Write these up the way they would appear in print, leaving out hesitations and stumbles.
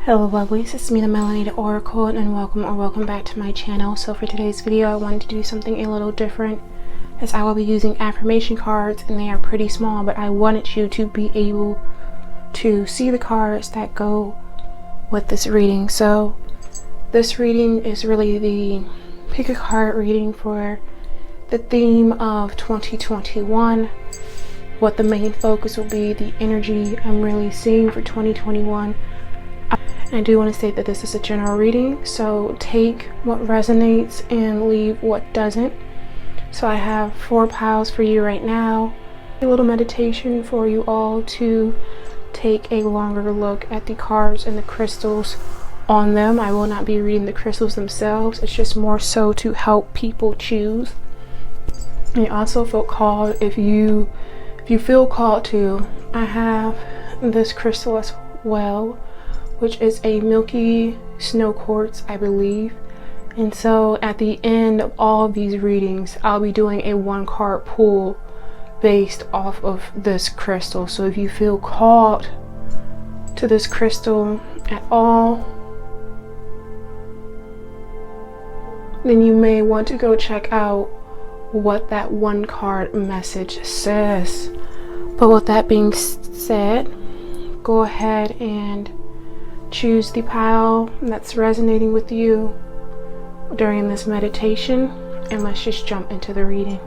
Hello lovelies, it's me the Melanated Oracle, and welcome back to my channel. So for today's video I wanted to do something a little different, as I will be using affirmation cards and they are pretty small, but I wanted you to be able to see the cards that go with this reading. So this reading is really the pick a card reading for the theme of 2021. What the main focus will be, the energy I'm really seeing for 2021. I do want to state that this is a general reading, so take what resonates and leave what doesn't. So I have 4 piles for you right now. A little meditation for you all to take a longer look at the cards and the crystals on them. I will not be reading the crystals themselves. It's just more so to help people choose. I also feel called, if you feel called to, I have this crystal as well, which is a milky snow quartz, I believe. And so at the end of all of these readings, I'll be doing a 1-card pull based off of this crystal. So if you feel called to this crystal at all, then you may want to go check out what that 1-card message says. But with that being said, go ahead and choose the pile that's resonating with you during this meditation, and let's just jump into the reading.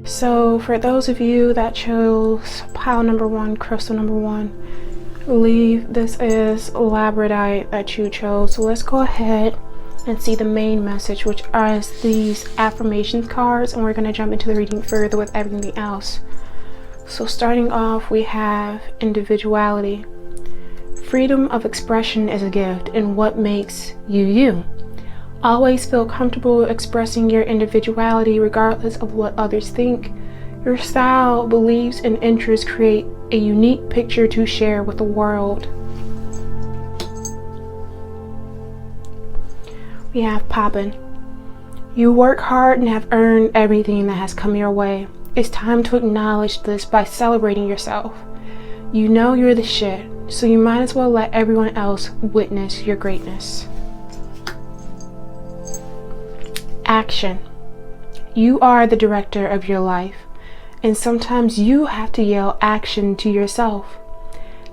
So for those of you that chose pile number 1, crystal number 1, I believe this is labradorite that you chose. So let's go ahead and see the main message, which are these affirmations cards, and we're going to jump into the reading further with everything else. So starting off, we have individuality. Freedom of expression is a gift, and what makes you you. Always feel comfortable expressing your individuality regardless of what others think. Your style, beliefs, and interests create a unique picture to share with the world. We have poppin'. You work hard and have earned everything that has come your way. It's time to acknowledge this by celebrating yourself. You know you're the shit, so you might as well let everyone else witness your greatness. Action. You are the director of your life, and sometimes you have to yell action to yourself.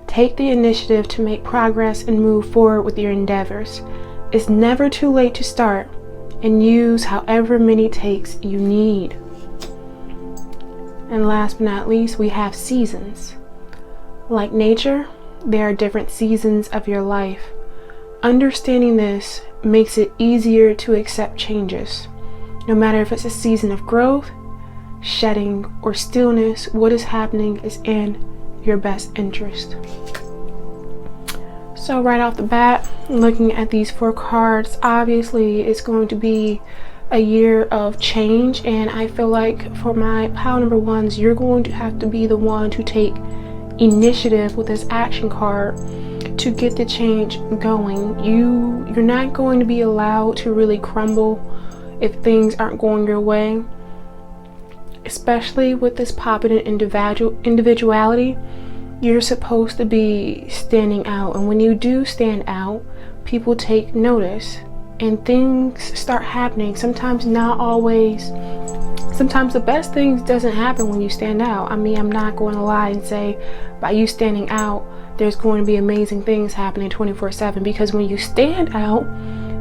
Take the initiative to make progress and move forward with your endeavors. It's never too late to start, and use however many takes you need. And last but not least, we have seasons. Like nature, there are different seasons of your life. Understanding this makes it easier to accept changes. No matter if it's a season of growth, shedding, or stillness, what is happening is in your best interest. So right off the bat, looking at these 4 cards, obviously it's going to be a year of change, and I feel like for my pile number 1s, you're going to have to be the one to take initiative with this action card to get the change going. You're not going to be allowed to really crumble if things aren't going your way, especially with this popping in individuality. You're supposed to be standing out, and when you do stand out, people take notice and things start happening. Sometimes not always. Sometimes the best things doesn't happen when you stand out. I mean, I'm not going to lie and say by you standing out there's going to be amazing things happening 24/7, because when you stand out,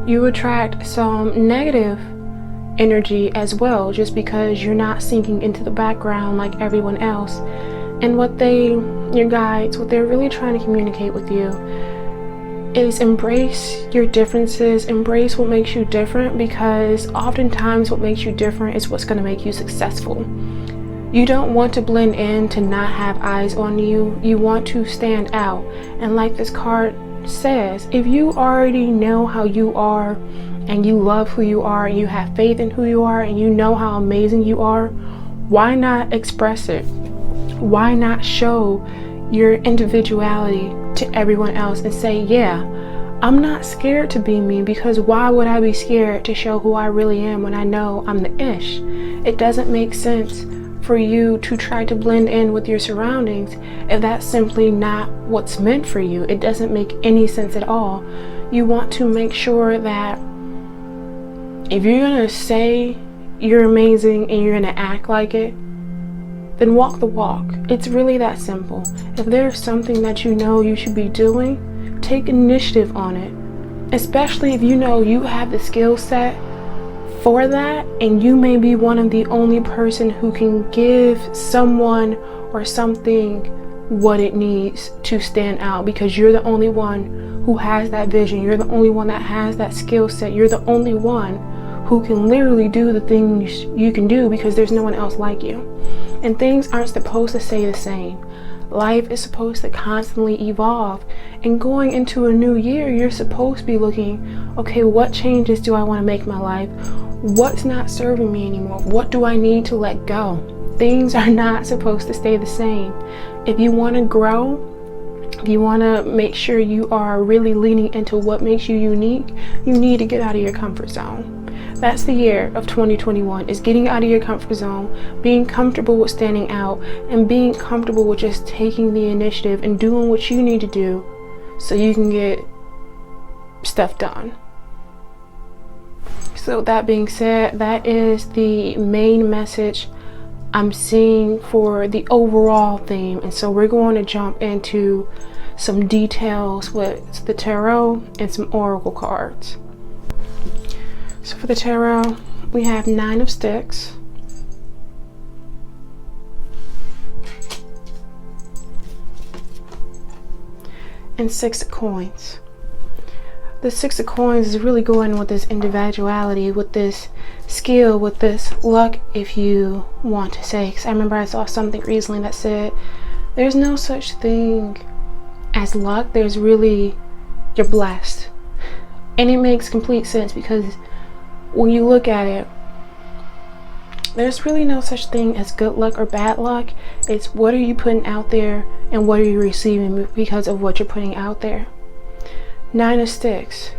you attract some negative energy as well, just because you're not sinking into the background like everyone else. And your guides, what they're really trying to communicate with you is embrace your differences, embrace what makes you different, because oftentimes what makes you different is what's going to make you successful. You don't want to blend in to not have eyes on you. You want to stand out. And like this card says, if you already know how you are and you love who you are and you have faith in who you are and you know how amazing you are, why not express it? Why not show your individuality to everyone else and say, yeah, I'm not scared to be me, because why would I be scared to show who I really am when I know I'm the ish? It doesn't make sense for you to try to blend in with your surroundings if that's simply not what's meant for you. It doesn't make any sense at all. You want to make sure that if you're gonna say you're amazing and you're gonna act like it, then walk the walk. It's really that simple. If there's something that you know you should be doing, take initiative on it. Especially if you know you have the skill set for that, and you may be one of the only person who can give someone or something what it needs to stand out, because you're the only one who has that vision. You're the only one that has that skill set. You're the only one who can literally do the things you can do, because there's no one else like you. And things aren't supposed to stay the same. Life is supposed to constantly evolve, and going into a new year, you're supposed to be looking, okay, what changes do I want to make in my life? What's not serving me anymore? What do I need to let go? Things are not supposed to stay the same. If you want to grow, if you want to make sure you are really leaning into what makes you unique, you need to get out of your comfort zone. That's the year of 2021, is getting out of your comfort zone, being comfortable with standing out, and being comfortable with just taking the initiative and doing what you need to do so you can get stuff done. So that being said, that is the main message I'm seeing for the overall theme. And so we're going to jump into some details with the tarot and some oracle cards. So for the tarot, we have 9 of Sticks, and 6 of Coins. The 6 of Coins is really going with this individuality, with this skill, with this luck, if you want to say. Because I remember I saw something recently that said there's no such thing as luck. There's really, you're blessed. And it makes complete sense, because when you look at it, there's really no such thing as good luck or bad luck. It's what are you putting out there and what are you receiving because of what you're putting out there. 9 of Sticks,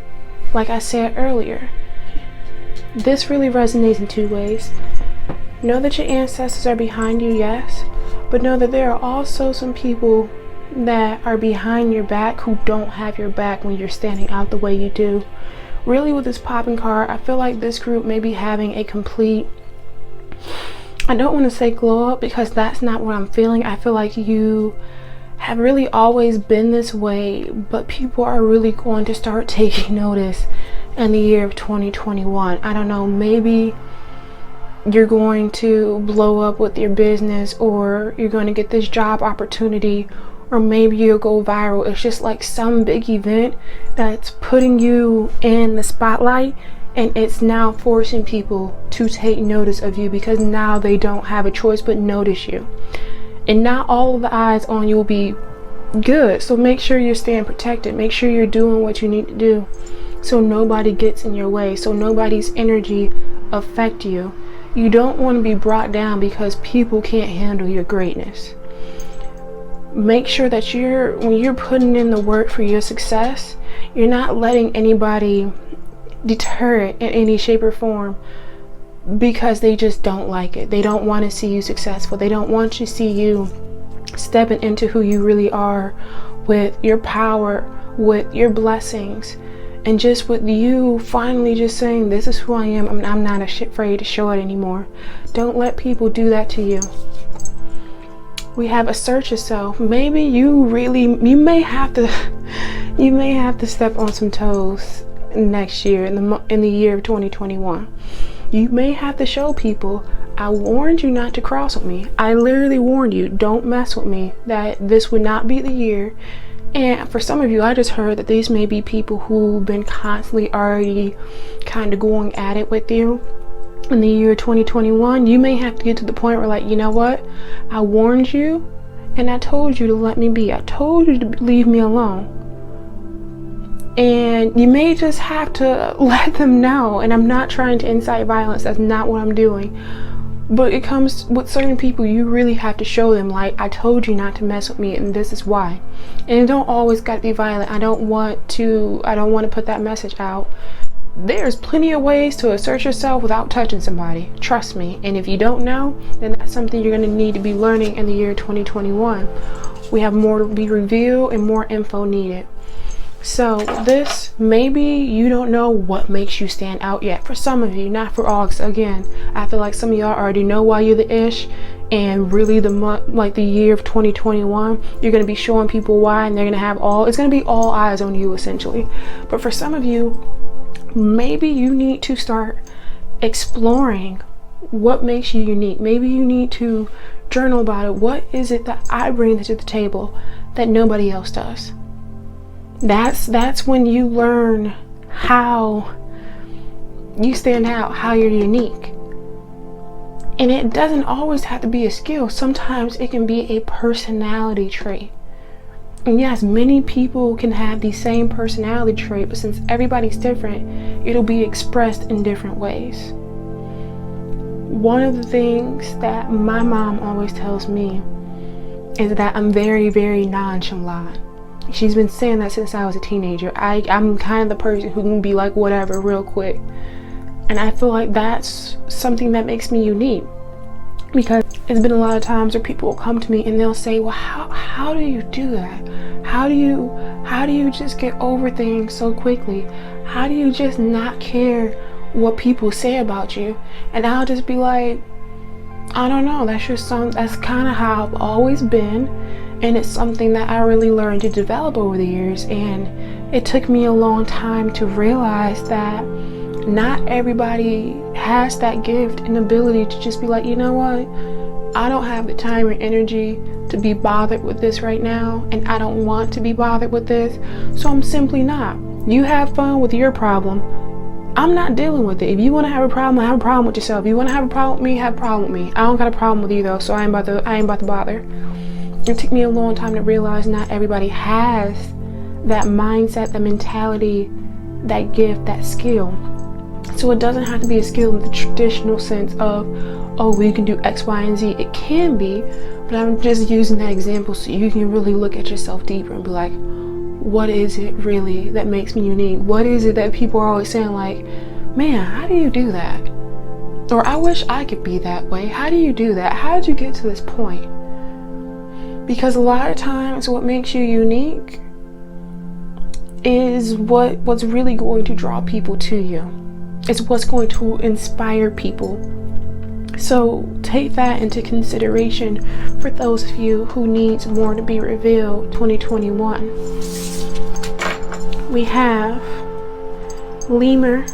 like I said earlier, this really resonates in 2 ways. Know that your ancestors are behind you, yes, but know that there are also some people that are behind your back who don't have your back when you're standing out the way you do. Really, with this popping card, I feel like this group may be having a complete, I don't want to say glow up, because that's not what I'm feeling. I feel like you have really always been this way, but people are really going to start taking notice in the year of 2021. I don't know, maybe you're going to blow up with your business, or you're going to get this job opportunity, or maybe you'll go viral. It's just like some big event that's putting you in the spotlight, and it's now forcing people to take notice of you, because now they don't have a choice but notice you. And not all of the eyes on you will be good, so make sure you're staying protected. Make sure you're doing what you need to do so nobody gets in your way, so nobody's energy affect you. You don't want to be brought down because people can't handle your greatness. Make sure that when you're putting in the work for your success, you're not letting anybody deter it in any shape or form because they just don't like it. They don't want to see you successful. They don't want to see you stepping into who you really are, with your power, with your blessings, and just with you finally just saying, this is who I am. I'm not afraid to show it anymore. Don't let people do that to you. We have assert yourself. Maybe you may have to step on some toes next year, in the year of 2021. You may have to show people, I warned you not to cross with me. I literally warned you, don't mess with me, that this would not be the year. And for some of you, I just heard that these may be people who've been constantly already kind of going at it with you. In the year 2021, you may have to get to the point where, like, you know what? I warned you, and I told you to let me be. I told you to leave me alone. And you may just have to let them know. And I'm not trying to incite violence. That's not what I'm doing. But it comes with certain people, you really have to show them, like, I told you not to mess with me, and this is why. And it don't always got to be violent. I don't want to put that message out. There's plenty of ways to assert yourself without touching somebody. Trust me. And if you don't know, then that's something you're going to need to be learning in the year 2021. We have more to be revealed and more info needed. So this, maybe you don't know what makes you stand out yet. For some of you, not for all. Cause again, I feel like some of y'all already know why you're the ish, and really the month, like the year of 2021, you're gonna be showing people why, and they're gonna have it's gonna be all eyes on you essentially. But for some of you, maybe you need to start exploring what makes you unique. Maybe you need to journal about it. What is it that I bring to the table that nobody else does? That's when you learn how you stand out, how you're unique. And it doesn't always have to be a skill. Sometimes it can be a personality trait. And yes, many people can have the same personality trait, but since everybody's different, it'll be expressed in different ways. One of the things that my mom always tells me is that I'm very, very nonchalant. She's been saying that since I was a teenager. I'm kind of the person who can be like whatever real quick. And I feel like that's something that makes me unique. Because it's been a lot of times where people will come to me and they'll say, well, how do you do that? How do you just get over things so quickly? How do you just not care what people say about you? And I'll just be like, I don't know. That's kind of how I've always been. And it's something that I really learned to develop over the years. And it took me a long time to realize that not everybody has that gift and ability to just be like, you know what? I don't have the time or energy to be bothered with this right now. And I don't want to be bothered with this. So I'm simply not. You have fun with your problem. I'm not dealing with it. If you want to have a problem, have a problem with yourself. If you want to have a problem with me, have a problem with me. I don't got a problem with you though. So I ain't about to bother. It took me a long time to realize not everybody has that mindset, that mentality, that gift, that skill. So it doesn't have to be a skill in the traditional sense of, oh, well, you can do X, Y, and Z. It can be, but I'm just using that example so you can really look at yourself deeper and be like, what is it really that makes me unique? What is it that people are always saying like, man, how do you do that? Or I wish I could be that way. How do you do that? How did you get to this point? Because a lot of times what makes you unique is what's really going to draw people to you. It's what's going to inspire people. So take that into consideration for those of you who needs more to be revealed 2021. We have lemur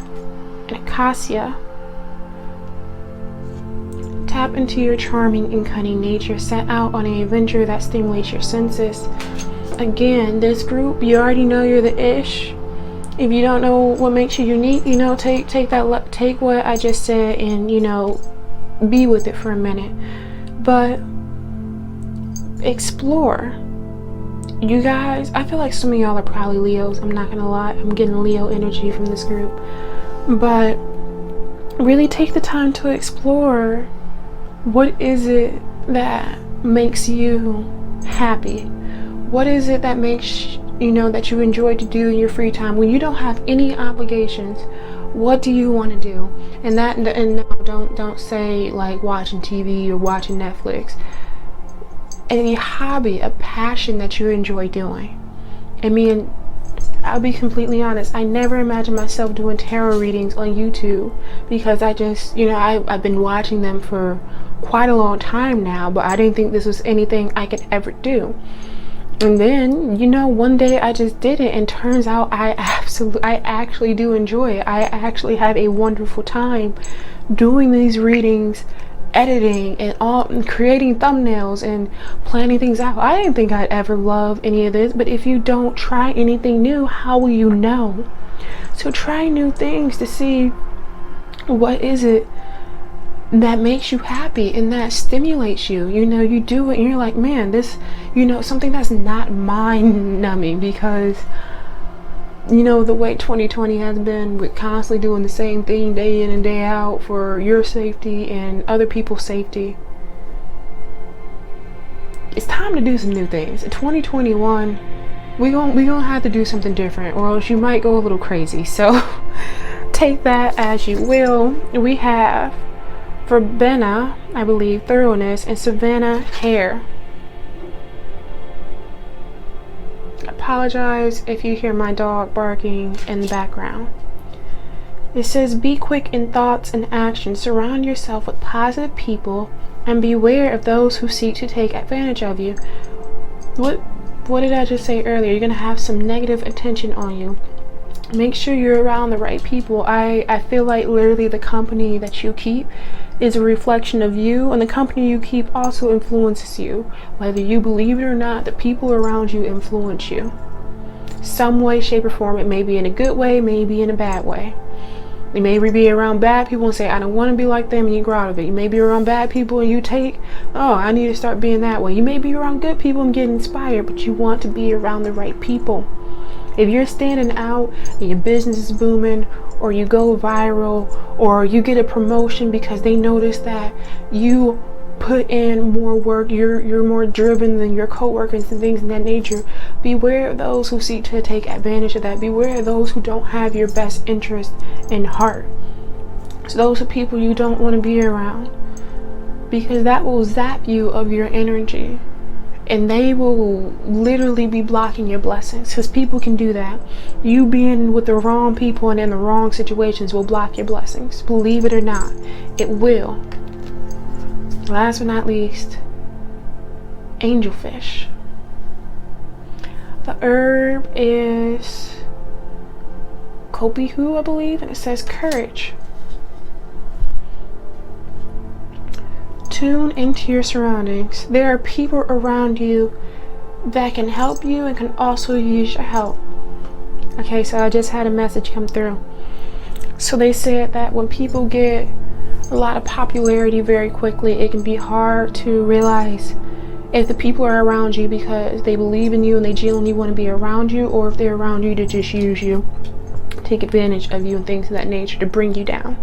and acacia. Tap into your charming and cunning nature. Set out on an adventure that stimulates your senses. Again, this group, you already know you're the ish. If you don't know what makes you unique, take what I just said and, be with it for a minute. But explore. You guys, I feel like some of y'all are probably Leos. I'm not gonna lie. I'm getting Leo energy from this group. But really take the time to explore. What is it that makes you happy? What is it that makes that you enjoy to do in your free time when you don't have any obligations? What do you want to do? And no, don't say like watching TV or watching Netflix. Any hobby, a passion that you enjoy doing. I mean, I'll be completely honest. I never imagined myself doing tarot readings on YouTube because I just, I've been watching them for quite a long time now, but I didn't think this was anything I could ever do. And then, one day I just did it, and turns out I actually do enjoy it. I actually have a wonderful time doing these readings, editing and creating thumbnails and planning things out. I didn't think I'd ever love any of this, but if you don't try anything new, how will you know? So try new things to see what is it that makes you happy and that stimulates you. You do it and you're like, man, this, something that's not mind numbing, because you know, the way 2020 has been with constantly doing the same thing day in and day out for your safety and other people's safety. It's time to do some new things. In 2021, we gonna have to do something different, or else you might go a little crazy. So take that as you will. We have verbena, I believe, thoroughness, and savannah, care. Apologize if you hear my dog barking in the background. It says, be quick in thoughts and actions. Surround yourself with positive people and beware of those who seek to take advantage of you. What did I just say earlier? You're going to have some negative attention on you. Make sure you're around the right people. I feel like literally the company that you keep is a reflection of you, and the company you keep also influences you. Whether you believe it or not, the people around you influence you. Some way, shape, or form. It may be in a good way, maybe in a bad way. You may be around bad people and say, I don't want to be like them, and you grow out of it. You may be around bad people and you take, oh, I need to start being that way. You may be around good people and get inspired, but you want to be around the right people. If you're standing out and your business is booming, or you go viral, or you get a promotion because they notice that you put in more work, you're more driven than your coworkers and things of that nature, beware of those who seek to take advantage of that. Beware of those who don't have your best interest in heart. So those are people you don't want to be around, because that will zap you of your energy, and they will literally be blocking your blessings, because people can do that. You being with the wrong people and in the wrong situations will block your blessings. Believe it or not, it will. Last but not least, angelfish. The herb is kopihu, I believe, and it says courage. Tune into your surroundings. There are people around you that can help you and can also use your help. Okay, so I just had a message come through. So they said that when people get a lot of popularity very quickly, it can be hard to realize if the people are around you because they believe in you and they genuinely want to be around you, or if they're around you to just use you, take advantage of you and things of that nature to bring you down.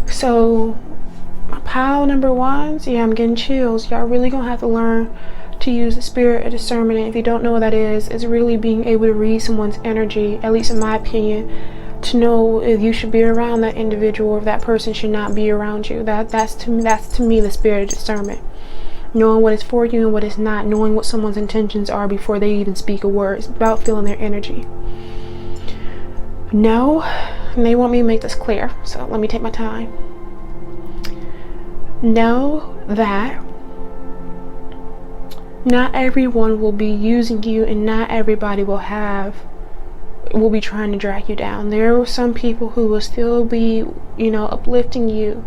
So pile number ones, yeah, I'm getting chills. Y'all really gonna have to learn to use the spirit of discernment. And if you don't know what that is, it's really being able to read someone's energy, at least in my opinion, to know if you should be around that individual or if that person should not be around you. That's to me the spirit of discernment. Knowing what is for you and what is not, knowing what someone's intentions are before they even speak a word. It's about feeling their energy. No, and they want me to make this clear, so let me take my time. Know that not everyone will be using you, and not everybody will be trying to drag you down. There are some people who will still be, uplifting you,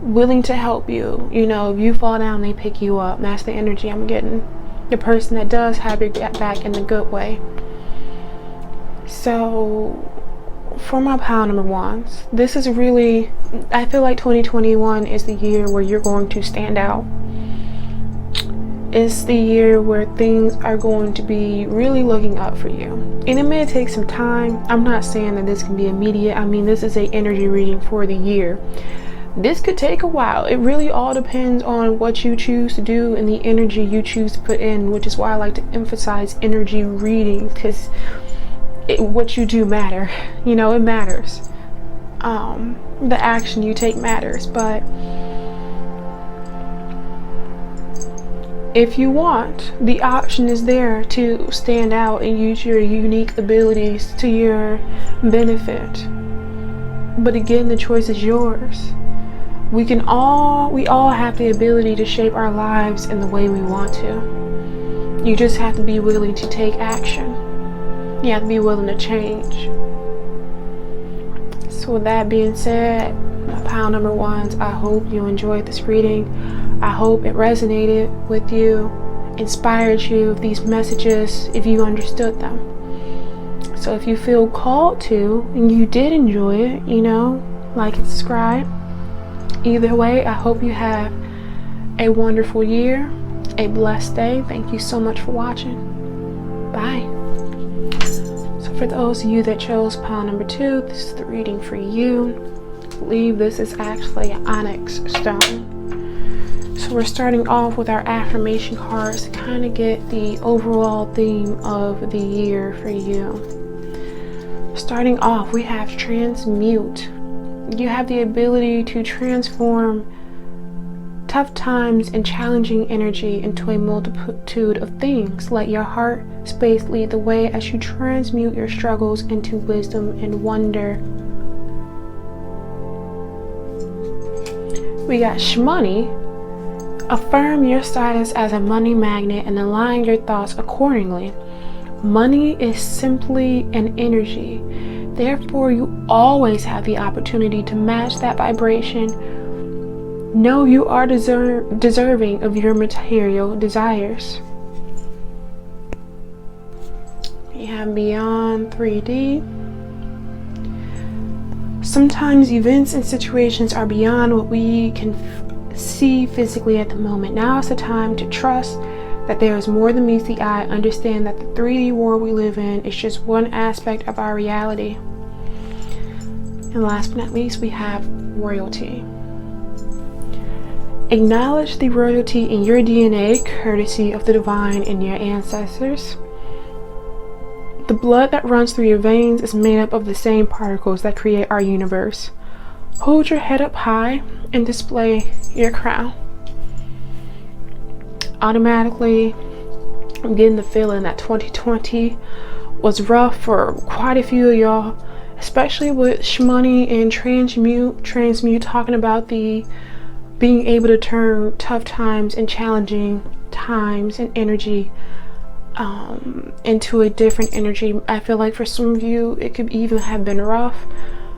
willing to help you. If you fall down, they pick you up. That's the energy I'm getting. The person that does have your back in the good way. So for my pile number ones, this is really, I feel like 2021 is the year where you're going to stand out. It's the year where things are going to be really looking up for you. And it may take some time. I'm not saying that this can be immediate. I mean, this is an energy reading for the year. This could take a while. It really all depends on what you choose to do and the energy you choose to put in, which is why I like to emphasize energy readings, because what you do matter. It matters. The action you take matters. But if you want, the option is there to stand out and use your unique abilities to your benefit. But again, the choice is yours. We all have the ability to shape our lives in the way we want to. You just have to be willing to take action. You have to be willing to change. So with that being said, my pile number ones, I hope you enjoyed this reading. I hope it resonated with you, inspired you with these messages if you understood them. So if you feel called to and you did enjoy it, like and subscribe. Either way, I hope you have a wonderful year, a blessed day. Thank you so much for watching. Bye. So For those of you that chose pile number 2, this is the reading for you. I believe this is actually an onyx stone. So we're starting off with our affirmation cards to kind of get the overall theme of the year for you. Starting off, we have transmute. You have the ability to transform tough times and challenging energy into a multitude of things. Let your heart space lead the way as you transmute your struggles into wisdom and wonder. We got shmoney. Affirm your status as a money magnet and align your thoughts accordingly. Money is simply an energy. Therefore, you always have the opportunity to match that vibration. Know you are deserving of your material desires. We have beyond 3D. Sometimes events and situations are beyond what we can see physically at the moment. Now is the time to trust that there is more than meets the eye. Understand that the 3D world we live in is just one aspect of our reality. And last but not least, we have royalty. Acknowledge the royalty in your DNA, courtesy of the divine and your ancestors. The blood that runs through your veins is made up of the same particles that create our universe. Hold your head up high and display your crown. Automatically, I'm getting the feeling that 2020 was rough for quite a few of y'all, especially with shmoney and transmute, talking about the being able to turn tough times and challenging times and energy into a different energy. I feel like for some of you, it could even have been rough.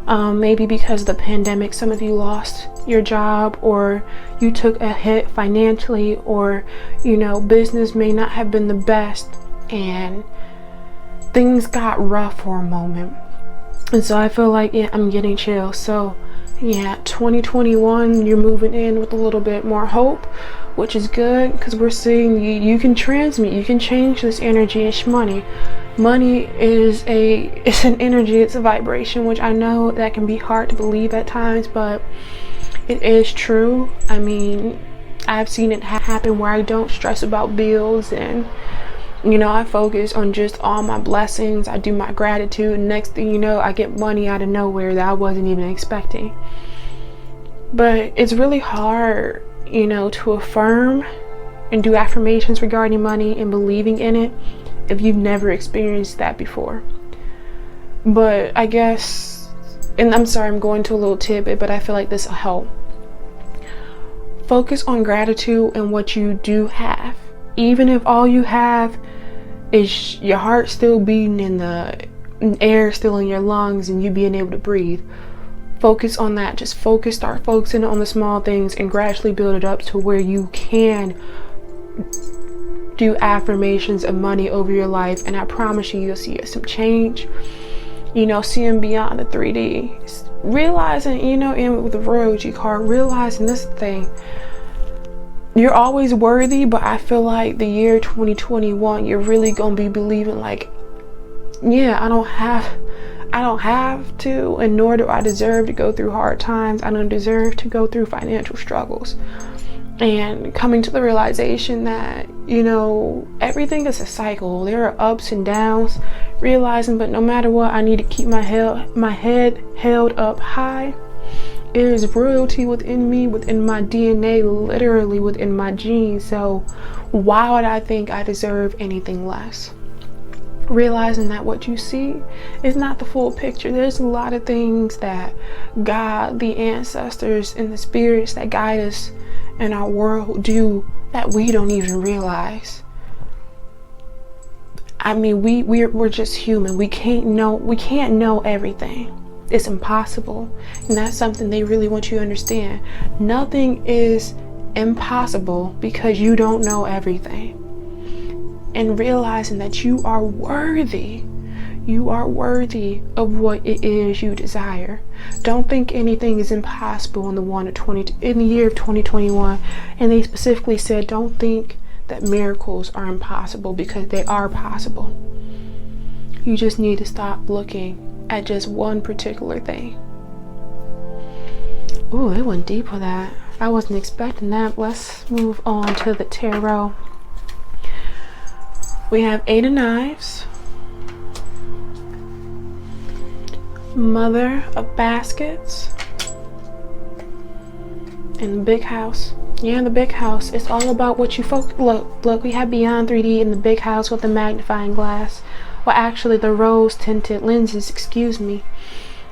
Maybe because of the pandemic, some of you lost your job, or you took a hit financially, or business may not have been the best and things got rough for a moment. And so I feel like, I'm getting chills. So 2021, you're moving in with a little bit more hope, which is good, because we're seeing you can transmute, you can change this energy. It's money. Money is an energy, it's a vibration, which I know that can be hard to believe at times, but it is true. I mean, I've seen it happen where I don't stress about bills, and I focus on just all my blessings. I do my gratitude, and next thing you know, I get money out of nowhere that I wasn't even expecting. But it's really hard, to affirm and do affirmations regarding money and believing in it if you've never experienced that before. But I guess, and I'm sorry, I'm going to a little tidbit, but I feel like this will help. Focus on gratitude and what you do have. Even if all you have is your heart still beating and the air still in your lungs and you being able to breathe. Focus on that. Just start focusing on the small things and gradually build it up to where you can do affirmations of money over your life, and I promise you'll see some change. Seeing beyond the 3D, realizing, in with the royalty card, realizing this thing, you're always worthy. But I feel like the year 2021, you're really gonna be believing like, I don't have to, and nor do I deserve to go through hard times. I don't deserve to go through financial struggles. And coming to the realization that, everything is a cycle. There are ups and downs. Realizing, but no matter what, I need to keep my head held up high. There is royalty within me, within my DNA, literally within my genes. So why would I think I deserve anything less? Realizing that what you see is not the full picture. There's a lot of things that God, the ancestors, and the spirits that guide us in our world do that we don't even realize. I mean, we're just human. We can't know everything. It's impossible. And that's something they really want you to understand. Nothing is impossible because you don't know everything. And realizing that you are worthy. You are worthy of what it is you desire. Don't think anything is impossible in the year of 2021. And they specifically said, don't think that miracles are impossible, because they are possible. You just need to stop looking at just one particular thing. Ooh, it went deep with that. I wasn't expecting that. Let's move on to the tarot. We have 8 of Knives, Mother of Baskets, and the Big House. Yeah, the Big House. It's all about what you focus. Look, we have Beyond 3D in the Big House with the magnifying glass. Well, actually, the rose tinted lenses, excuse me.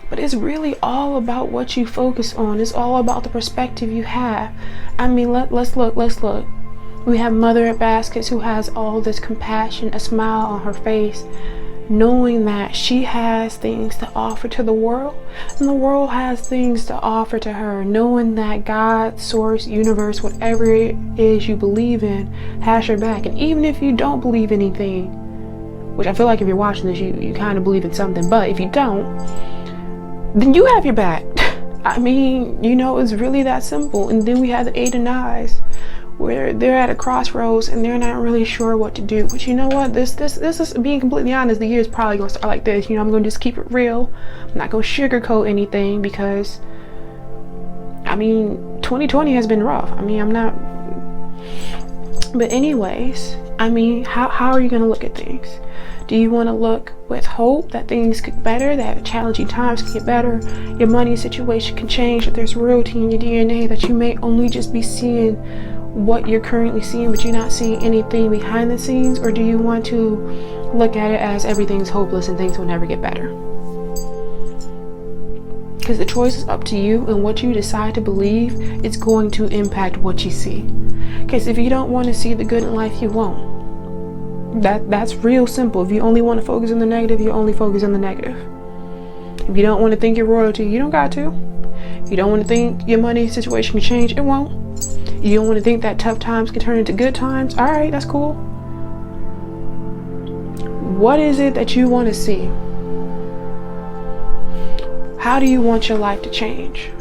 But it's really all about what you focus on. It's all about the perspective you have. I mean, let's look. We have Mother of Baskets, who has all this compassion, a smile on her face, knowing that she has things to offer to the world, and the world has things to offer to her, knowing that God, source, universe, whatever it is you believe in, has your back. And even if you don't believe anything, which I feel like if you're watching this, you kind of believe in something, but if you don't, then you have your back. I mean, you know, it's really that simple. And then we have the 8 of Knives, where they're at a crossroads and they're not really sure what to do. But you know what? This is, being completely honest, the year is probably gonna start like this. You know, I'm gonna just keep it real. I'm not gonna sugarcoat anything, because I mean, 2020 has been rough. I mean, but anyways, I mean, how are you gonna look at things? Do you want to look with hope that things get better, that challenging times can get better, your money situation can change, that there's royalty in your DNA, that you may only just be seeing what you're currently seeing, but you're not seeing anything behind the scenes? Or do you want to look at it as everything's hopeless and things will never get better? Because the choice is up to you, and what you decide to believe is going to impact what you see. Because if you don't want to see the good in life, you won't. That's real simple. If you only want to focus on the negative, you only focus on the negative. If you don't want to think you're royalty, you don't got to. If you don't want to think your money situation can change, it won't. You don't want to think that tough times can turn into good times, all right, that's cool. What is it that you want to see? How do you want your life to change?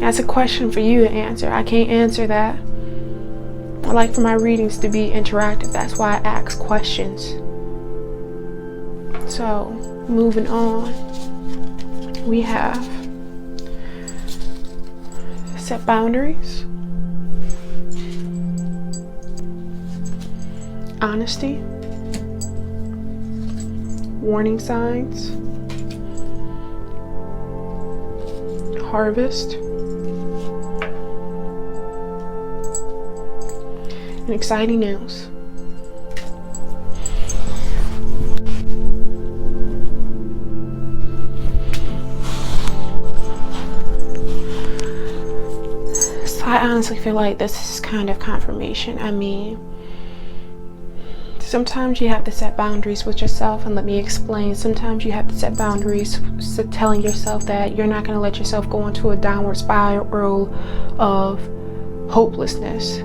That's a question for you to answer. I can't answer that. I like for my readings to be interactive. That's why I ask questions. So, moving on, we have set boundaries, honesty, warning signs, harvest, and exciting news. So I honestly feel like this is kind of confirmation. I mean, sometimes you have to set boundaries with yourself, and let me explain. Sometimes you have to set boundaries, telling yourself that you're not going to let yourself go into a downward spiral of hopelessness.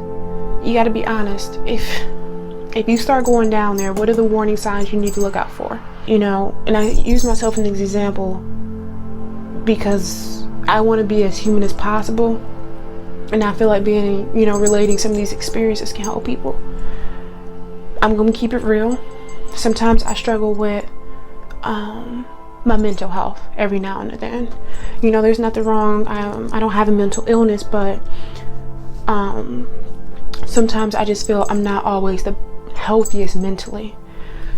You got to be honest. If you start going down there, what are the warning signs you need to look out for? You know, and I use myself as an example because I want to be as human as possible, and I feel like being, you know, relating some of these experiences can help people. I'm gonna keep it real. Sometimes I struggle with my mental health every now and then. You know, there's nothing wrong. I don't have a mental illness, but sometimes I just feel I'm not always the healthiest mentally.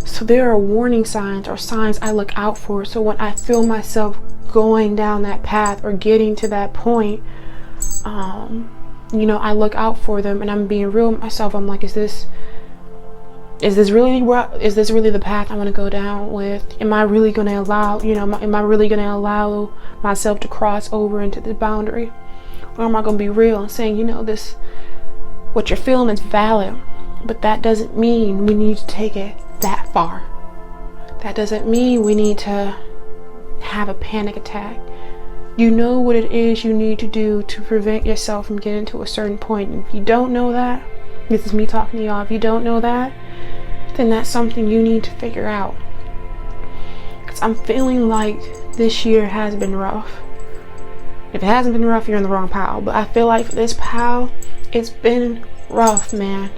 So there are warning signs or signs I look out for. So when I feel myself going down that path or getting to that point, you know, I look out for them, and I'm being real with myself. I'm like, is this really the path I want to go down with? Am I really going to allow, you know, am I really going to allow myself to cross over into the boundary? Or am I going to be real and saying, you know, what you're feeling is valid, but that doesn't mean we need to take it that far. That doesn't mean we need to have a panic attack. You know what it is you need to do to prevent yourself from getting to a certain point. And if you don't know that, this is me talking to y'all, if you don't know that, then that's something you need to figure out. Because I'm feeling like this year has been rough. If it hasn't been rough, you're in the wrong pile. But I feel like for this pile, it's been rough, man.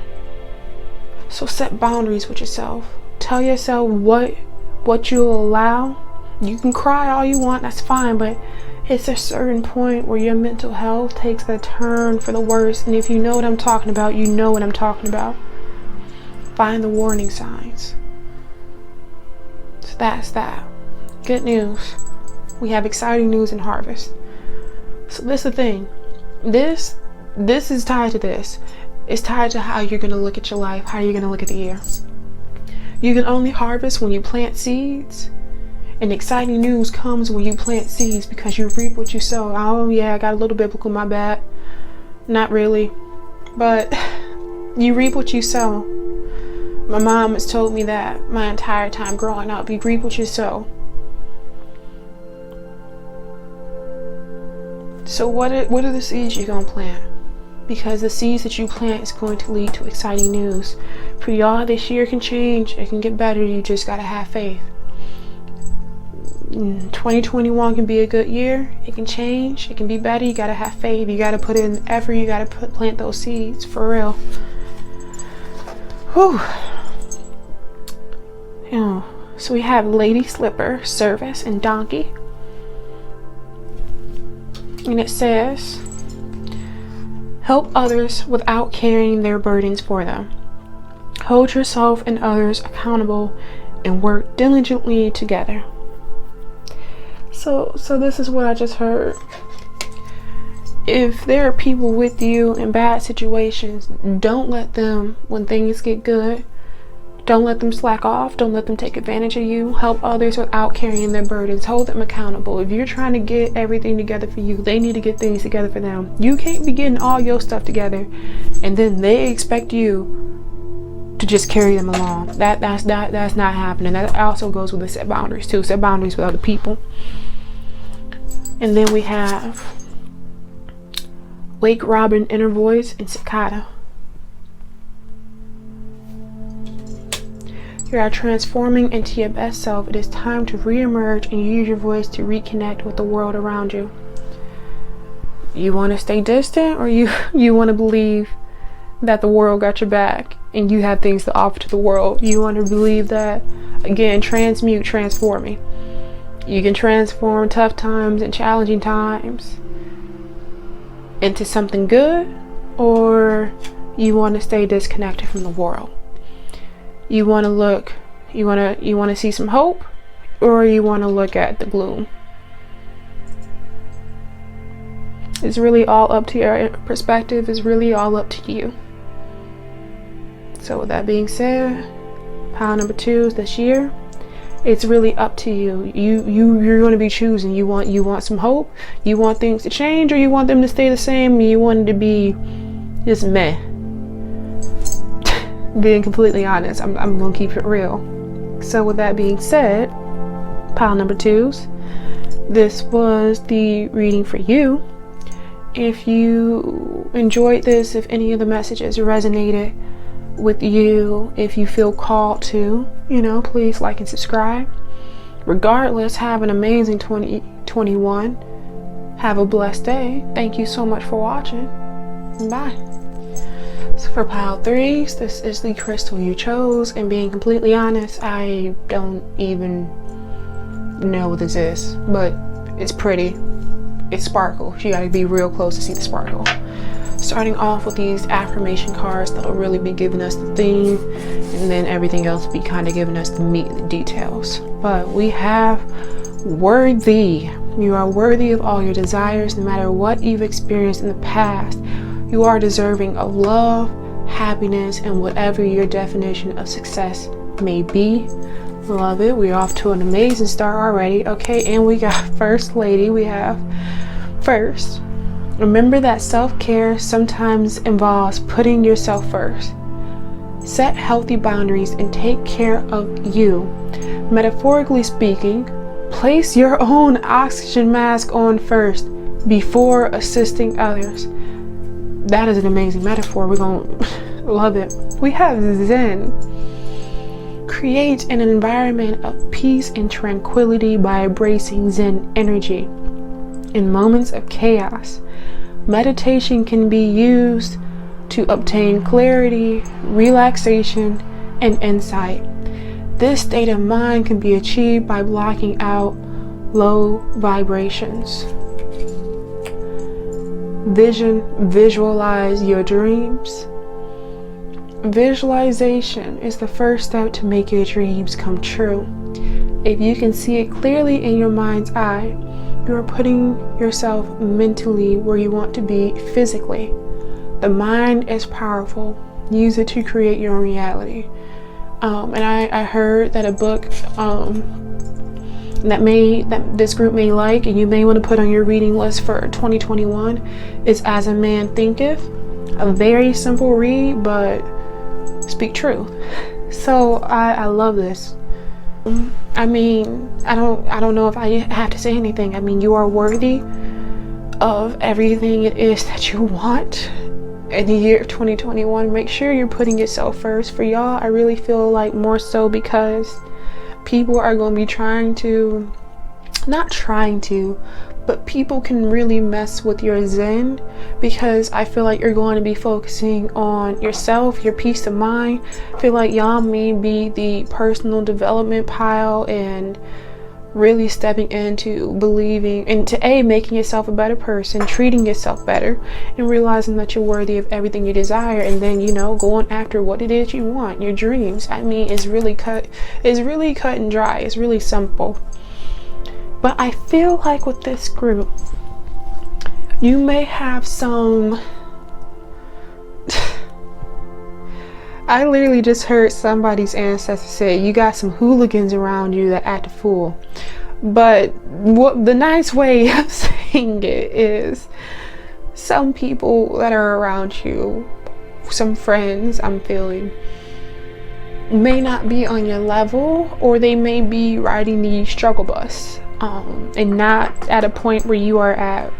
So set boundaries with yourself. Tell yourself what you'll allow. You can cry all you want, that's fine, but it's a certain point where your mental health takes a turn for the worse. And if you know what I'm talking about, you know what I'm talking about. Find the warning signs. So that's that. Good news. We have exciting news in harvest. So this is the thing. This is tied to this. It's tied to how you're going to look at your life, how you're going to look at the year. You can only harvest when you plant seeds. And exciting news comes when you plant seeds, because you reap what you sow. Oh yeah, I got a little biblical, my bad. Not really. But you reap what you sow. My mom has told me that my entire time growing up. You reap what you sow. So what are the seeds you're going to plant? Because the seeds that you plant is going to lead to exciting news. For y'all, this year can change. It can get better. You just got to have faith. 2021 can be a good year. It can change. It can be better. You got to have faith. You got to put in effort. You got to plant those seeds. For real. Whew. Yeah. So we have Lady Slipper, Service, and Donkey. And it says, help others without carrying their burdens for them. Hold yourself and others accountable and work diligently together. So this is what I just heard. If there are people with you in bad situations, don't let them, when things get good, don't let them slack off. Don't let them take advantage of you. Help others without carrying their burdens. Hold them accountable. If you're trying to get everything together for you, they need to get things together for them. You can't be getting all your stuff together and then they expect you to just carry them along. That's not happening. That also goes with the set boundaries too. Set boundaries with other people. And then we have Wake Robin, Inner Voice, and Cicada. You are transforming into your best self. It is time to re-emerge and use your voice to reconnect with the world around you. You want to stay distant, or you want to believe that the world got your back and you have things to offer to the world? You want to believe that, again, transmute, transforming. You can transform tough times and challenging times into something good, or you want to stay disconnected from the world. You want to see some hope, or you want to look at the gloom. It's really all up to your perspective. It's really all up to you. So with that being said, pile number 2 is this year. It's really up to you. You're going to be choosing. You want some hope. You want things to change, or you want them to stay the same. You want it to be just meh. Being completely honest, I'm going to keep it real. So with that being said, pile number 2s, this was the reading for you. If you enjoyed this, if any of the messages resonated with you, if you feel called to, please like and subscribe. Regardless, have an amazing 2021. Have a blessed day. Thank you so much for watching. Bye. So for pile 3s, this is the crystal you chose, and being completely honest, I don't even know what this is, but it's pretty. It sparkles. You gotta be real close to see the sparkle. Starting off with these affirmation cards that'll really be giving us the theme, and then everything else will be kind of giving us the meat and the details. But we have worthy. You are worthy of all your desires, no matter what you've experienced in the past. You are deserving of love, happiness, and whatever your definition of success may be. Love it. We're off to an amazing start already. Okay, and we got First Lady. We have first. Remember that self-care sometimes involves putting yourself first. Set healthy boundaries and take care of you. Metaphorically speaking, place your own oxygen mask on first before assisting others. That is an amazing metaphor. We're going to love it. We have Zen. Create an environment of peace and tranquility by embracing Zen energy. In moments of chaos, meditation can be used to obtain clarity, relaxation, and insight. This state of mind can be achieved by blocking out low vibrations. Visualize your dreams. Visualization is the first step to make your dreams come true. If you can see it clearly in your mind's eye, you are putting yourself mentally where you want to be physically. The mind is powerful. Use it to create your own reality. And I heard that a book that this group may like, and you may want to put on your reading list for 2021, is As a Man Thinketh. A very simple read, but speak truth. So I love this. I mean, I don't know if I have to say anything. I mean, you are worthy of everything it is that you want in the year of 2021. Make sure you're putting yourself first. For y'all, I really feel like more so because people are going to be but people can really mess with your zen, because I feel like you're going to be focusing on yourself, your peace of mind. I feel like y'all may be the personal development pile and really stepping into believing into making yourself a better person, treating yourself better, and realizing that you're worthy of everything you desire, and then, you know, going after what it is you want, your dreams. I mean, it's really cut and dry. It's really simple. But I feel like with this group, you may have some I literally just heard somebody's ancestor say you got some hooligans around you that act a fool. But what the nice way of saying it is, some people that are around you, some friends I'm feeling, may not be on your level, or they may be riding the struggle bus, and not at a point where you are at.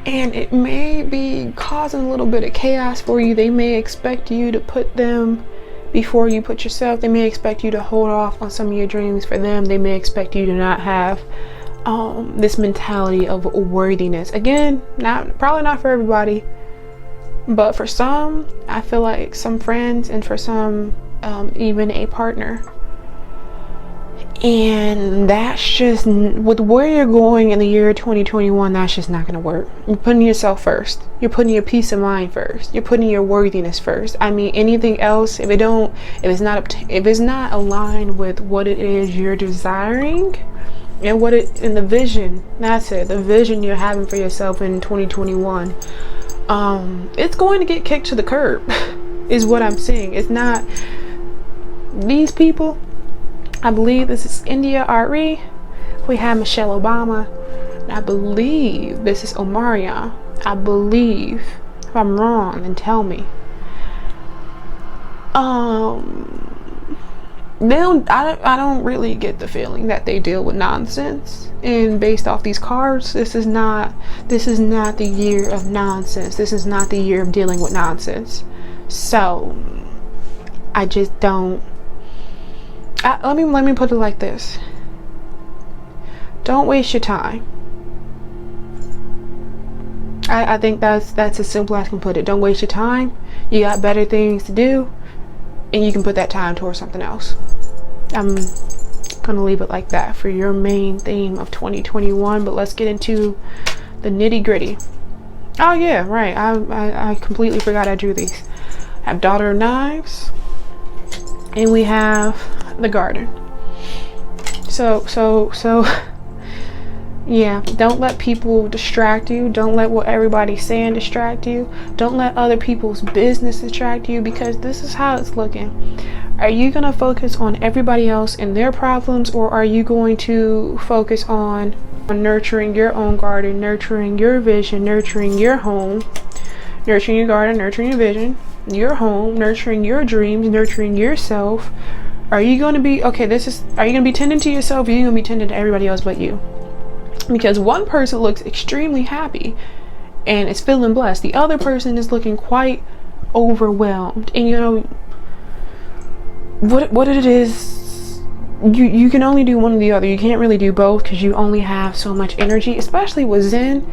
And it may be causing a little bit of chaos for you. They may expect you to put them before you put yourself. They may expect you to hold off on some of your dreams for them. They may expect you to not have this mentality of worthiness. Again, probably not for everybody, but for some, I feel like some friends, and for some even a partner. And that's just, with where you're going in the year 2021, that's just not going to work. You're putting yourself first. You're putting your peace of mind first. You're putting your worthiness first. I mean, anything else, if it's not aligned with what it is you're desiring, and the vision, that's it, the vision you're having for yourself in 2021, it's going to get kicked to the curb, is what I'm saying. It's not these people. I believe this is India Ari. We have Michelle Obama. And I believe this is Omarion. I believe. If I'm wrong, then tell me. I don't really get the feeling that they deal with nonsense. And based off these cards, this is not the year of nonsense. This is not the year of dealing with nonsense. So I just don't. Let me put it like this. Don't waste your time. I think that's as simple as I can put it. Don't waste your time. You got better things to do, and you can put that time towards something else. I'm gonna leave it like that for your main theme of 2021. But let's get into the nitty gritty. Oh yeah, right. I completely forgot I drew these. I have Daughter of Knives, and we have the Garden. So yeah, don't let people distract you. Don't let what everybody's saying distract you. Don't let other people's business distract you, because this is how it's looking. Are you gonna focus on everybody else and their problems, or are you going to focus on nurturing your own garden, nurturing your vision, nurturing your home, nurturing your garden, nurturing your vision, your home, nurturing your dreams, nurturing yourself? Are you going to be, are you going to be tending to yourself, or are you going to be tending to everybody else but you? Because one person looks extremely happy and is feeling blessed. The other person is looking quite overwhelmed. And you know, what it is, you can only do one or the other. You can't really do both, because you only have so much energy, especially with Zen.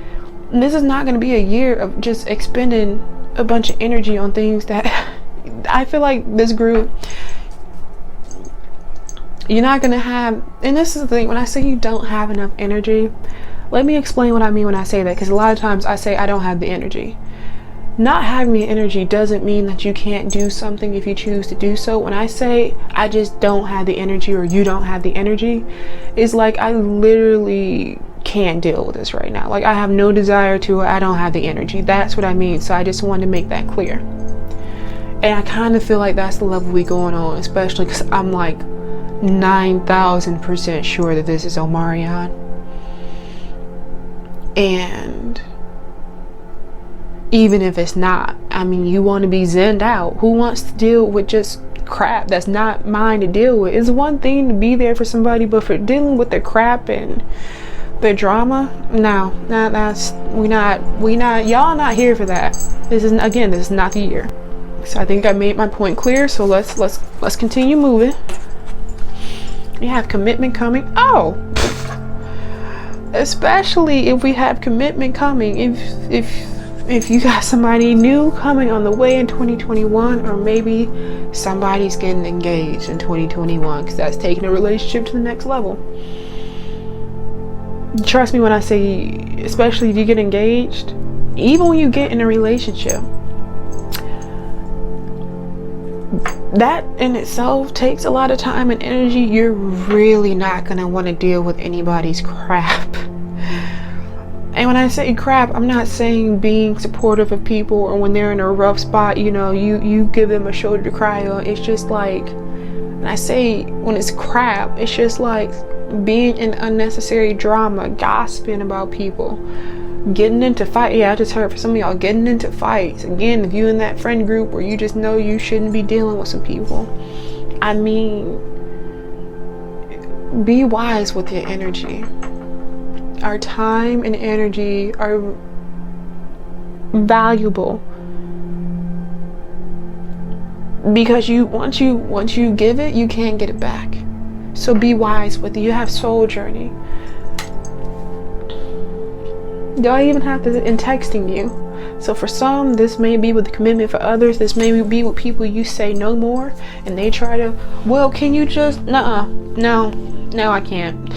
This is not going to be a year of just expending a bunch of energy on things that I feel like this group, You're not gonna have, and this is the thing, when I say you don't have enough energy, let me explain what I mean when I say that, because a lot of times I say I don't have the energy. Not having the energy doesn't mean that you can't do something if you choose to do so. When I say I just don't have the energy, or you don't have the energy, it's like I literally can't deal with this right now. Like, I have no desire to, or I don't have the energy. That's what I mean. So I just wanted to make that clear. And I kind of feel like that's the level we going on, especially because I'm like 9,000% sure that this is Omarion. And even if it's not, I mean, you want to be zenned out. Who wants to deal with just crap that's not mine to deal with? It's one thing to be there for somebody, but for dealing with the crap and the drama, no, that's we not y'all not here for that. This is not the year. So I think I made my point clear. So let's continue moving. We have commitment coming. Oh, especially if we have commitment coming. If you got somebody new coming on the way in 2021, or maybe somebody's getting engaged in 2021, because that's taking a relationship to the next level. Trust me when I say, especially if you get engaged, even when you get in a relationship, that in itself takes a lot of time and energy. You're really not going to want to deal with anybody's crap. And when I say crap, I'm not saying being supportive of people, or when they're in a rough spot, you give them a shoulder to cry on. It's just like, and I say when it's crap, it's just like being in unnecessary drama, gossiping about people, getting into fights. Yeah, I just heard for some of y'all, getting into fights. Again, if you're in that friend group where you just know you shouldn't be dealing with some people, I mean, be wise with your energy. Our time and energy are valuable, because once you give it, you can't get it back. So be wise with it. You have soul journey. Do I even have to in texting you? So for some, this may be with commitment. For others, this may be with people you say no more, and they try to, well, can you just, no, I can't.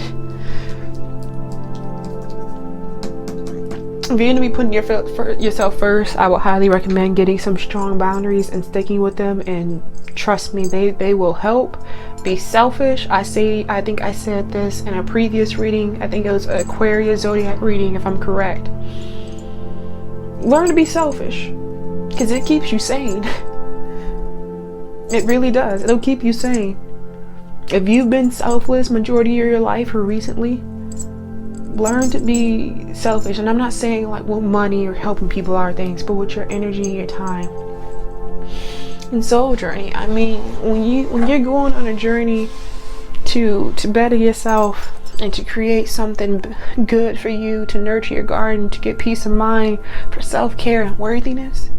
If you're going to be putting yourself first, I would highly recommend getting some strong boundaries and sticking with them. And trust me, they will help. Be selfish. I think I said this in a previous reading. I think it was an Aquarius zodiac reading, if I'm correct. Learn to be selfish, because it keeps you sane. It really does. It'll keep you sane. If you've been selfless majority of your life or recently, learn to be selfish. And I'm not saying like with money or helping people are things, but with your energy and your time. And soul journey, I mean, when you're going on a journey to better yourself and to create something good for you, to nurture your garden, to get peace of mind, for self-care and worthiness,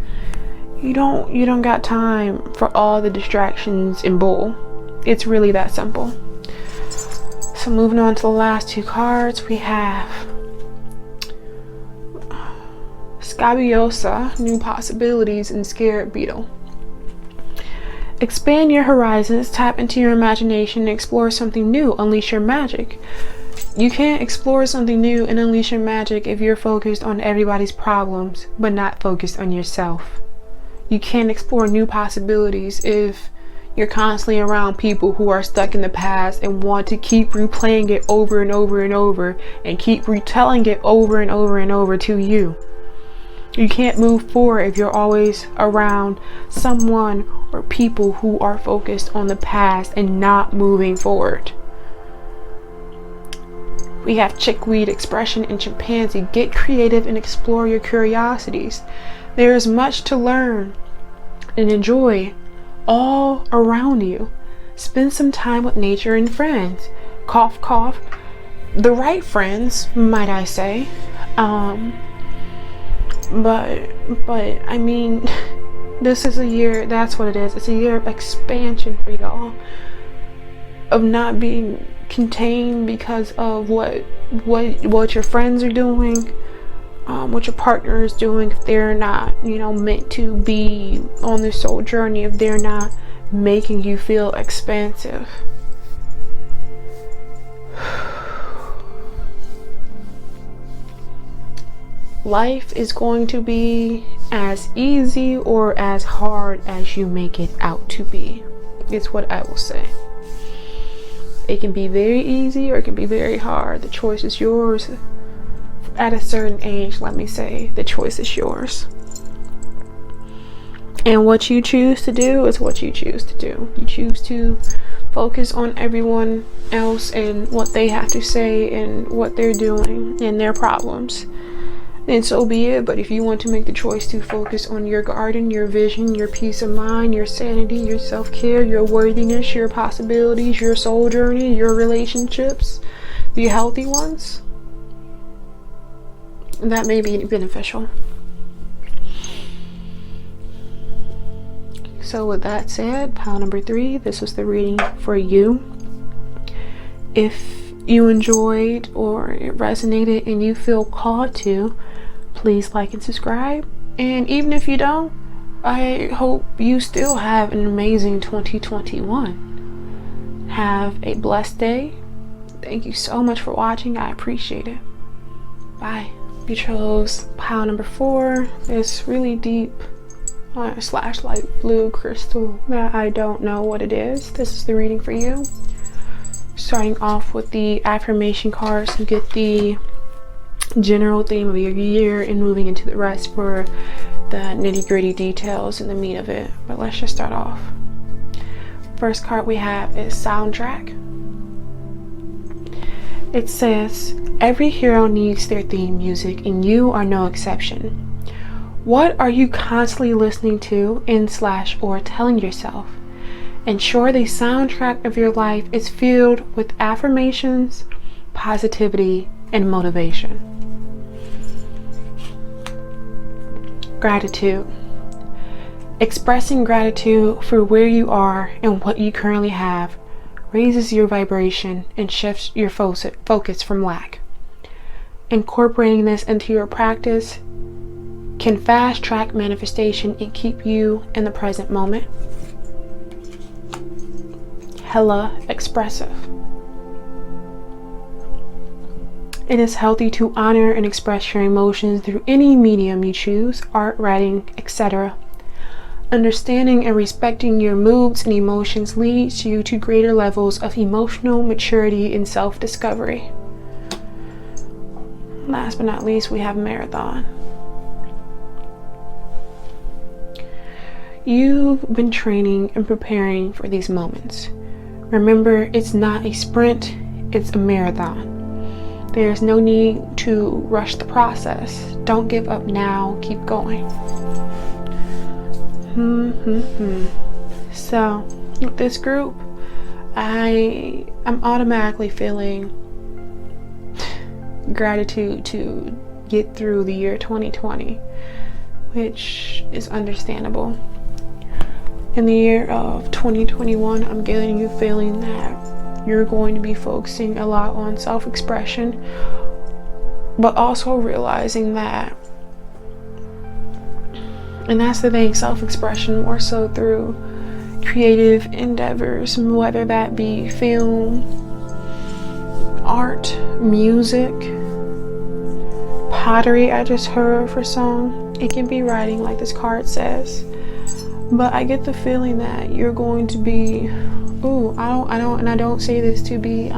you don't got time for all the distractions and bull. It's really that simple. So moving on to the last two cards, we have Scabiosa, New Possibilities, and Scarab Beetle. Expand your horizons, tap into your imagination, and explore something new. Unleash your magic. You can't explore something new and unleash your magic if you're focused on everybody's problems, but not focused on yourself. You can't explore new possibilities if you're constantly around people who are stuck in the past and want to keep replaying it over and over and over, and keep retelling it over and over and over to you. You can't move forward if you're always around someone or people who are focused on the past and not moving forward. We have Chickweed, Expression, and Chimpanzee. Get creative and explore your curiosities. There is much to learn and enjoy all around you. Spend some time with nature and friends. Cough, cough. The right friends, might I say. But I mean, this is a year, that's what it is. It's a year of expansion for y'all, of not being contained because of what your friends are doing, what your partner is doing. If they're not, meant to be on this soul journey, if they're not making you feel expansive. life is going to be as easy or as hard as you make it out to be. It's what I will say. It can be very easy or it can be very hard. The choice is yours. At a certain age, let me say, the choice is yours. And what you choose to do is what you choose to do. You choose to focus on everyone else and what they have to say and what they're doing and their problems, and so be it. But if you want to make the choice to focus on your garden, your vision, your peace of mind, your sanity, your self-care, your worthiness, your possibilities, your soul journey, your relationships, the healthy ones, that may be beneficial. So with that said, pile number 3, this was the reading for you. If you enjoyed or it resonated and you feel called to, please like and subscribe. And even if you don't, I hope you still have an amazing 2021. Have a blessed day. Thank you so much for watching. I appreciate it. Bye. You chose pile number 4, this really deep slash light blue crystal that I don't know what it is. This is the reading for you. Starting off with the affirmation cards, you get the general theme of your year and moving into the rest for the nitty-gritty details and the meat of it. But let's just start off. First card we have is soundtrack. It says, every hero needs their theme music and you are no exception. What are you constantly listening to or telling yourself? Ensure the soundtrack of your life is filled with affirmations, positivity, and motivation. Gratitude. Expressing gratitude for where you are and what you currently have raises your vibration and shifts your focus from lack. Incorporating this into your practice can fast track manifestation and keep you in the present moment. Hella expressive. It is healthy to honor and express your emotions through any medium you choose, art, writing, etc. Understanding and respecting your moods and emotions leads you to greater levels of emotional maturity and self-discovery. Last but not least, we have marathon. You've been training and preparing for these moments. Remember, it's not a sprint, it's a marathon. There's no need to rush the process. Don't give up now, keep going. So, with this group, I'm automatically feeling gratitude to get through the year 2020, which is understandable. In the year of 2021, I'm getting you feeling that you're going to be focusing a lot on self-expression, but also realizing that, and that's the thing, self-expression more so through creative endeavors, whether that be film, art, music, pottery. I just heard for some. It can be writing, like this card says. But I get the feeling that you're going to be, I don't say this to be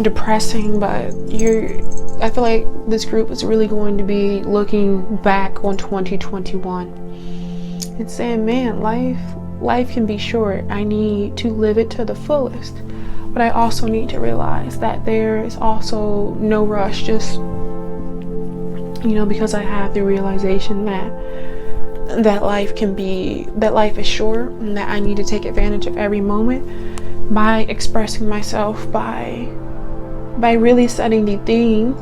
depressing, but I feel like this group is really going to be looking back on 2021 and saying, man, life can be short. I need to live it to the fullest. But I also need to realize that there is also no rush, just, because I have the realization that life is short and that I need to take advantage of every moment by expressing myself, by really setting the theme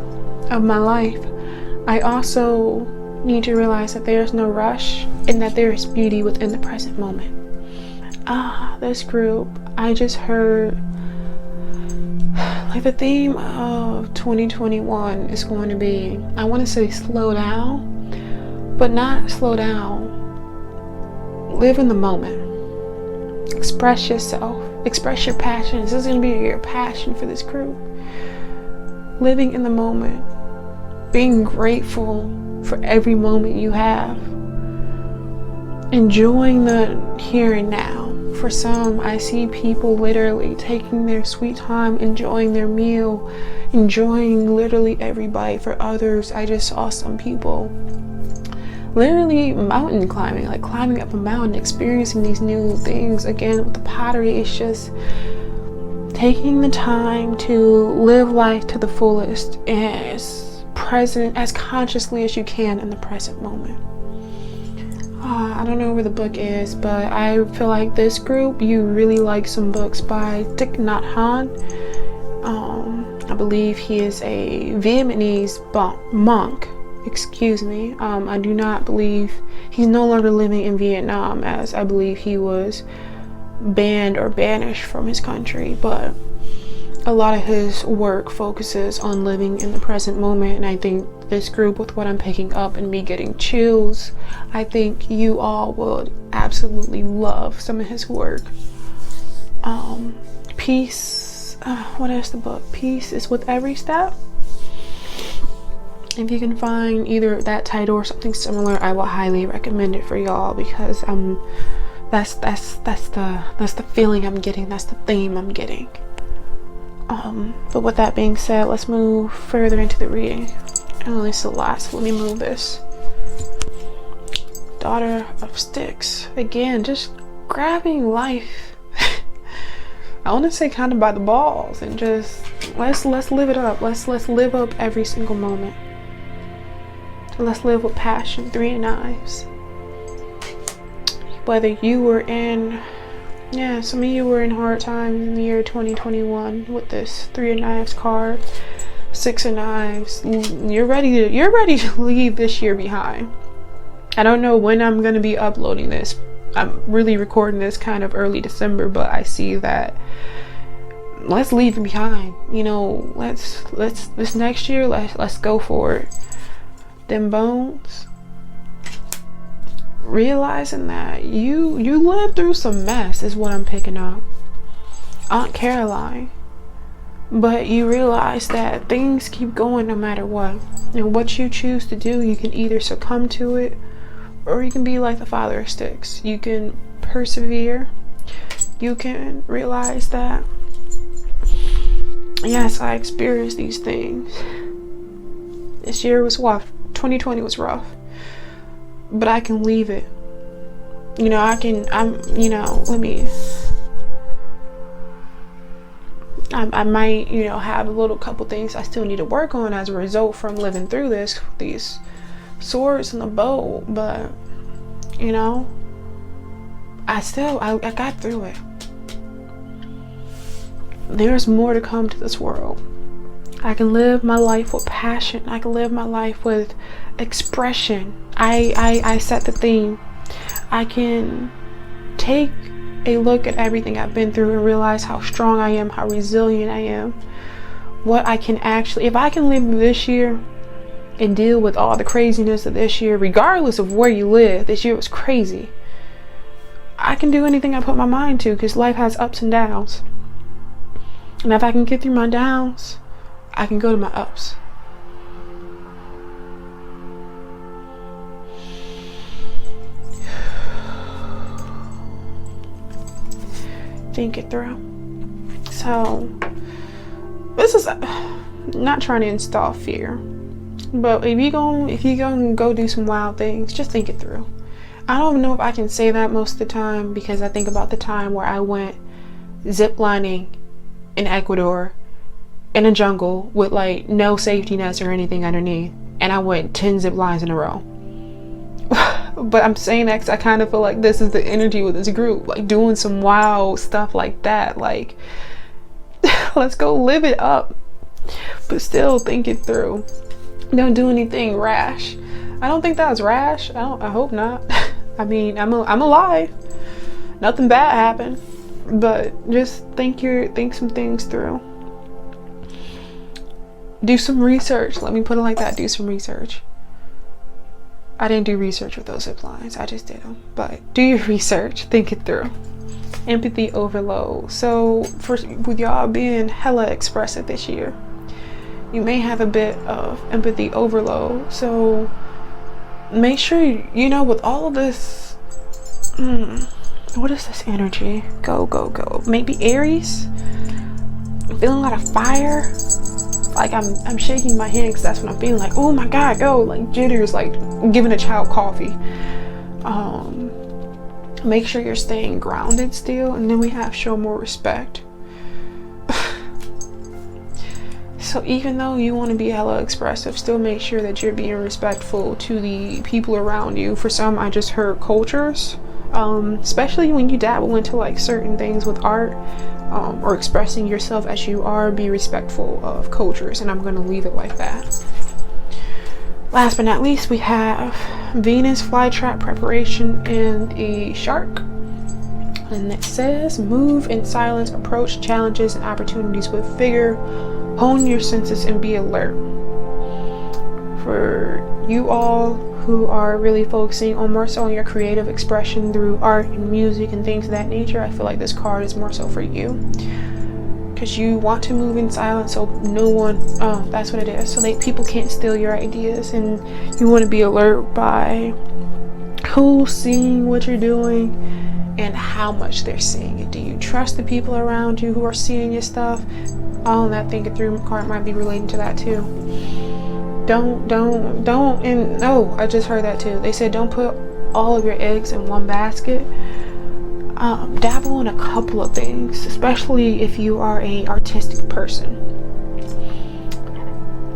of my life. I also need to realize that there's no rush and that there is beauty within the present moment. This group, I just heard like the theme of 2021 is going to be, I want to say slow down, but not slow down. Live in the moment. Express yourself. Express your passion. This is going to be your passion for this group. Living in the moment. being grateful for every moment you have, enjoying the here and now. For some, I see people literally taking their sweet time, enjoying their meal, enjoying literally every bite. For others, I just saw some people literally mountain climbing, like climbing up a mountain, experiencing these new things. Again, with the pottery, it's just taking the time to live life to the fullest, as present, as consciously as you can in the present moment. I don't know where the book is, but I feel like this group, you really like some books by Thich Nhat Hanh. I believe he is a Vietnamese monk. Excuse me. I do not believe he's no longer living in Vietnam, as I believe he was banned or banished from his country. But a lot of his work focuses on living in the present moment, and I think this group, with what I'm picking up and me getting chills, I think you all would absolutely love some of his work. Peace, what is the book? Peace is with every step. If you can find either that title or something similar, I will highly recommend it for y'all, because that's the feeling I'm getting, that's the theme I'm getting. But with that being said, let's move further into the reading. Oh, it's a lot, so let me move this. Daughter of Sticks. Again, just grabbing life. I want to say kind of by the balls, and just let's live it up. Let's live up every single moment. Let's live with passion. Three of Knives. Whether you were in, some of you were in hard times in the year 2021 with this Three of Knives card. Six of Knives. You're ready to leave this year behind. I don't know when I'm gonna be uploading this. I'm really recording this kind of early December, but I see that let's leave it behind. You know, let's this next year, let's go for it. Them bones. Realizing that you lived through some mess is what I'm picking up. Aunt Caroline. But you realize that things keep going no matter what. And what you choose to do, you can either succumb to it, or you can be like the Father of Sticks. You can persevere. You can realize that, yes, I experienced these things. This year was rough. 2020 was rough. But I can leave it. You know, I might, have a little couple things I still need to work on as a result from living through these swords in the bow, but I got through it. There's more to come to this world. I can live my life with passion. I can live my life with expression. I set the theme. I can take a look at everything I've been through and realize how strong I am, how resilient I am. What I can actually, if I can live this year and deal with all the craziness of this year, regardless of where you live, this year was crazy. I can do anything I put my mind to, because life has ups and downs. And if I can get through my downs, I can go to my ups. Think it through. So this is not trying to install fear, but if you gonna go do some wild things, just think it through. I don't know if I can say that most of the time, because I think about the time where I went ziplining in Ecuador in a jungle with like no safety nets or anything underneath, and I went 10 zip lines in a row. But I'm saying that because I kind of feel like this is the energy with this group, like doing some wild stuff like that. Like, let's go live it up, but still think it through. Don't do anything rash. I don't think that was rash. I hope not. I mean, I'm alive. Nothing bad happened, but just think some things through. Do some research. Let me put it like that. Do some research. I didn't do research with those zip lines. I just did them. But do your research. Think it through. Empathy overload. So with y'all being hella expressive this year, you may have a bit of empathy overload. So make sure you know, with all of this, what is this energy? Go, go, go. Maybe Aries. I'm feeling a lot of fire. Like I'm shaking my hand because that's what I'm feeling. Like, oh my God, go. Like jitters, like giving a child coffee. Make sure you're staying grounded still. And then we have show more respect. So even though you want to be hella expressive, still make sure that you're being respectful to the people around you. For some, I just heard cultures, especially when you dabble into like certain things with art, or expressing yourself as you are, be respectful of cultures. And I'm going to leave it like that. Last but not least, we have Venus flytrap preparation and a shark. And it says, move in silence, approach challenges and opportunities with vigor. Hone your senses and be alert. For you all who are really focusing on more so on your creative expression through art and music and things of that nature, I feel like this card is more so for you. Because you want to move in silence so no one, that's what it is. So people can't steal your ideas, and you want to be alert by who's seeing what you're doing and how much they're seeing it. Do you trust the people around you who are seeing your stuff? Oh, that think it through card might be relating to that too. Don't, and no, I just heard that too. They said don't put all of your eggs in one basket. Dabble in a couple of things, especially if you are a artistic person.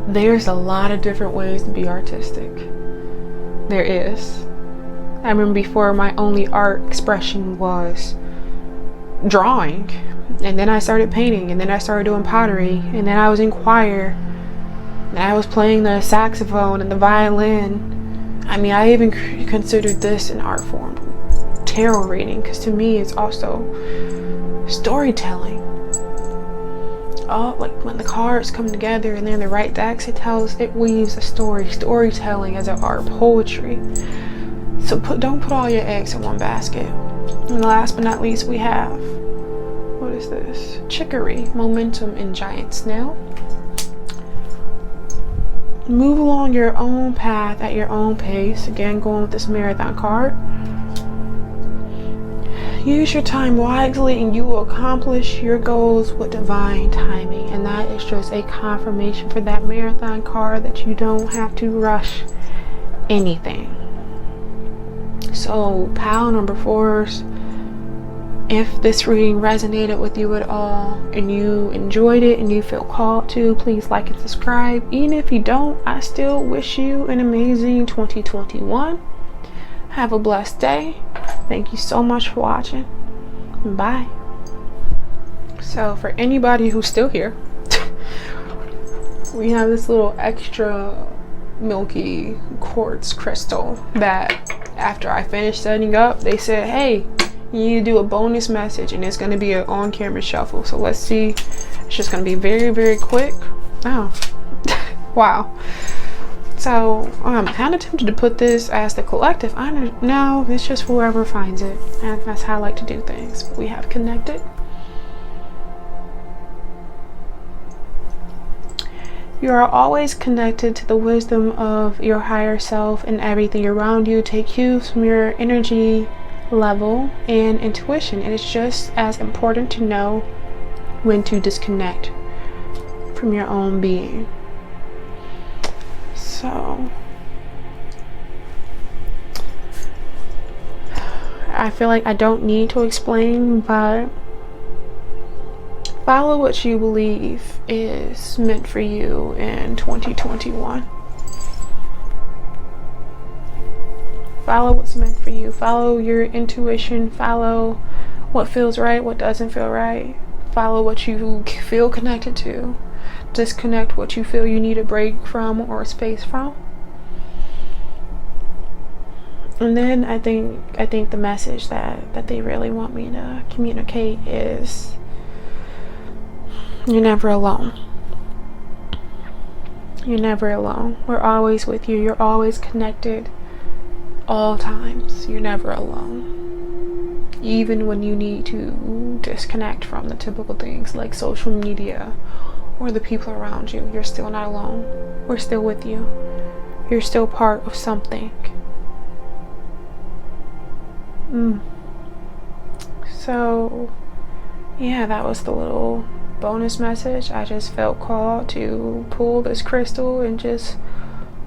There's a lot of different ways to be artistic. There is. I remember before, my only art expression was drawing. And then I started painting, and then I started doing pottery, and then I was in choir, and I was playing the saxophone and the violin. I mean, I even considered this an art form, tarot reading, because to me it's also storytelling. Oh, like when the cards come together and they're in the right decks, it weaves a storytelling as an art, poetry. So don't put all your eggs in one basket. And last but not least, we have, what is this? Chicory, momentum, and giant snail. Move along your own path at your own pace. Again, going with this marathon card. Use your time wisely and you will accomplish your goals with divine timing. And that is just a confirmation for that marathon card that you don't have to rush anything. So, pile number 4s, if this reading resonated with you at all and you enjoyed it and you feel called to, please like and subscribe. Even if you don't, I still wish you an amazing 2021. Have a blessed day. Thank you so much for watching. Bye. So for anybody who's still here, we have this little extra milky quartz crystal that after I finished setting up, they said, hey, you need to do a bonus message, and it's going to be an on-camera shuffle. So let's see. It's just going to be very, very quick. Oh, wow. So I'm kind of tempted to put this as the collective. No, it's just whoever finds it, and that's how I like to do things. But we have connected. You are always connected to the wisdom of your higher self and everything around you. Take cues from your energy level and intuition. And it's just as important to know when to disconnect from your own being. So I feel like I don't need to explain, but follow what you believe is meant for you in 2021. Follow what's meant for you. Follow your intuition. Follow what feels right, what doesn't feel right. Follow what you feel connected to. Disconnect what you feel you need a break from or space from. And then I think the message that they really want me to communicate is you're never alone. You're never alone. We're always with you. You're always connected. All times. You're never alone. Even when you need to disconnect from the typical things like social media or the people around you, you're still not alone. We're still with you. You're still part of something. So yeah, that was the little bonus message. I just felt called to pull this crystal and just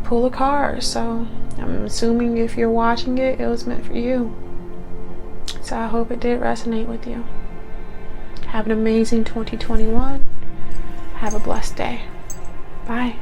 pull a card. So I'm assuming if you're watching it, it was meant for you. So I hope it did resonate with you. Have an amazing 2021. Have a blessed day. Bye.